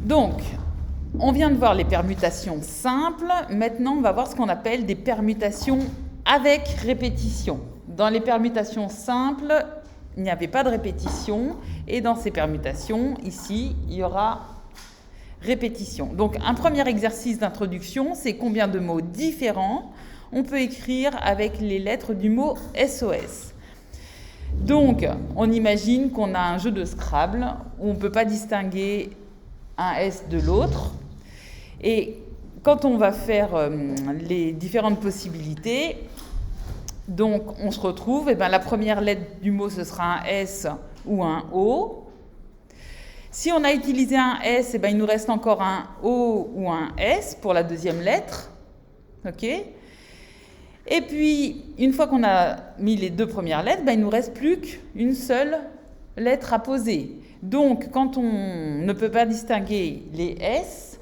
Donc, on vient de voir les permutations simples. Maintenant, on va voir ce qu'on appelle des permutations avec répétition. Dans les permutations simples, il n'y avait pas de répétition. Et dans ces permutations, ici, il y aura répétition. Donc, un premier exercice d'introduction, c'est combien de mots différents on peut écrire avec les lettres du mot SOS. Donc, on imagine qu'on a un jeu de Scrabble où on ne peut pas distinguer un S de l'autre. Et quand on va faire les différentes possibilités, donc on se retrouve, et bien la première lettre du mot, ce sera un S ou un O. Si on a utilisé un S, et bien il nous reste encore un O ou un S pour la deuxième lettre. OK ? Et puis, une fois qu'on a mis les deux premières lettres, ben, il ne nous reste plus qu'une seule lettre à poser. Donc, quand on ne peut pas distinguer les S,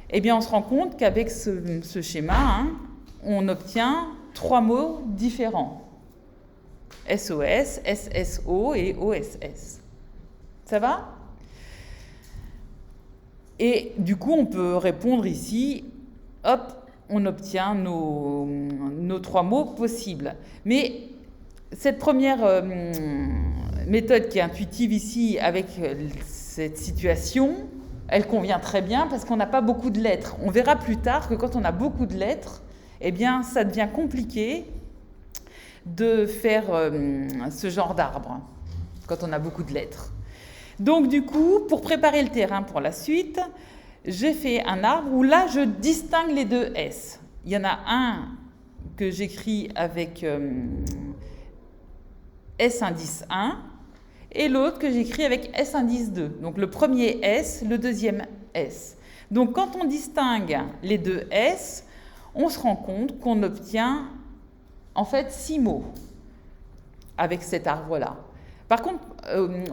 eh bien, on se rend compte qu'avec ce schéma, on obtient 3 mots différents. SOS, SSO et OSS. Ça va ? Et du coup, on peut répondre ici, hop, on obtient nos 3 mots possibles. Mais cette première méthode qui est intuitive ici, avec cette situation, elle convient très bien parce qu'on n'a pas beaucoup de lettres. On verra plus tard que quand on a beaucoup de lettres, eh bien, ça devient compliqué de faire ce genre d'arbre, quand on a beaucoup de lettres. Donc, du coup, pour préparer le terrain pour la suite, j'ai fait un arbre où là, je distingue les deux S. Il y en a un que j'écris avec S indice 1 et l'autre que j'écris avec S indice 2. Donc, le premier S, le deuxième S. Donc, quand on distingue les deux S, on se rend compte qu'on obtient en fait 6 mots avec cet arbre-là. Par contre,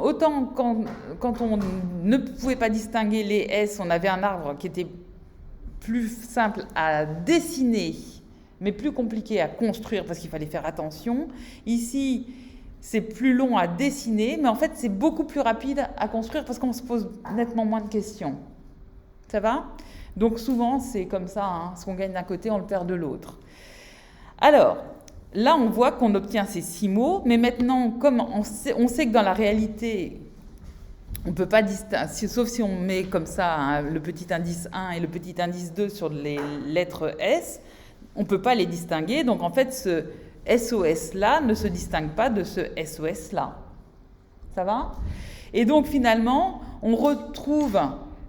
autant quand on ne pouvait pas distinguer les S, on avait un arbre qui était plus simple à dessiner, mais plus compliqué à construire parce qu'il fallait faire attention. Ici, c'est plus long à dessiner, mais en fait, c'est beaucoup plus rapide à construire parce qu'on se pose nettement moins de questions. Ça va ? Donc souvent, c'est comme ça, ce qu'on gagne d'un côté, on le perd de l'autre. Alors, là, on voit qu'on obtient ces 6 mots, mais maintenant, comme on sait que dans la réalité, on ne peut pas distinguer, sauf si on met comme ça le petit indice 1 et le petit indice 2 sur les lettres S, on ne peut pas les distinguer. Donc, en fait, ce SOS-là ne se distingue pas de ce SOS-là. Ça va ? Et donc, finalement, on retrouve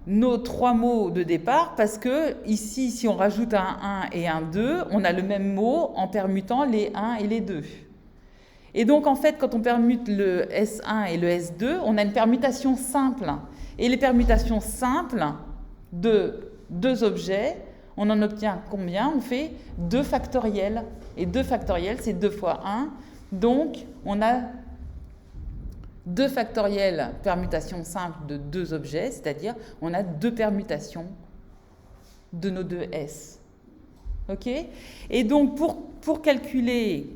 nos 3 mots de départ parce que ici, si on rajoute un 1 et un 2, on a le même mot en permutant les 1 et les 2. Et donc, en fait, quand on permute le S1 et le S2, on a une permutation simple. Et les permutations simples de 2 objets, on en obtient combien ? On fait 2 factoriels. Et 2 factoriels, c'est 2 fois 1. Donc, on a 2 factoriels permutations simples de 2 objets, c'est-à-dire on a 2 permutations de nos 2 S. OK ? Et donc, pour calculer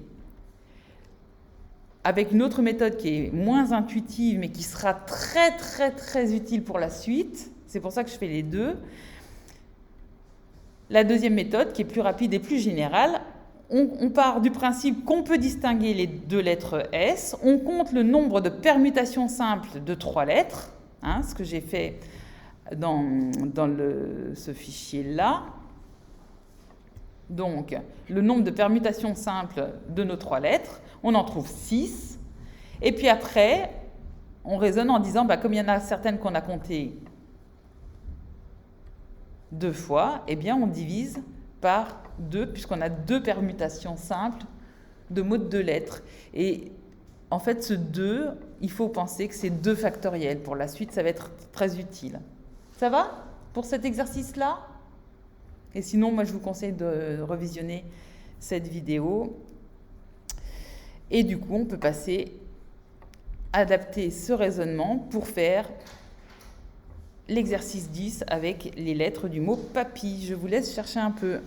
avec une autre méthode qui est moins intuitive, mais qui sera très, très, très utile pour la suite, c'est pour ça que je fais les deux, la deuxième méthode, qui est plus rapide et plus générale, on part du principe qu'on peut distinguer les 2 lettres S, on compte le nombre de permutations simples de 3 lettres, ce que j'ai fait dans ce fichier-là. Donc, le nombre de permutations simples de nos 3 lettres, on en trouve 6. Et puis après, on raisonne en disant, comme il y en a certaines qu'on a comptées 2 fois, eh bien on divise par 2, puisqu'on a 2 permutations simples de mots de 2 lettres. Et en fait, ce 2, il faut penser que c'est 2 factoriels. Pour la suite, ça va être très utile. Ça va pour cet exercice-là ? Et sinon, moi, je vous conseille de revisionner cette vidéo. Et du coup, on peut adapter ce raisonnement pour faire l'exercice 10 avec les lettres du mot papy. Je vous laisse chercher un peu.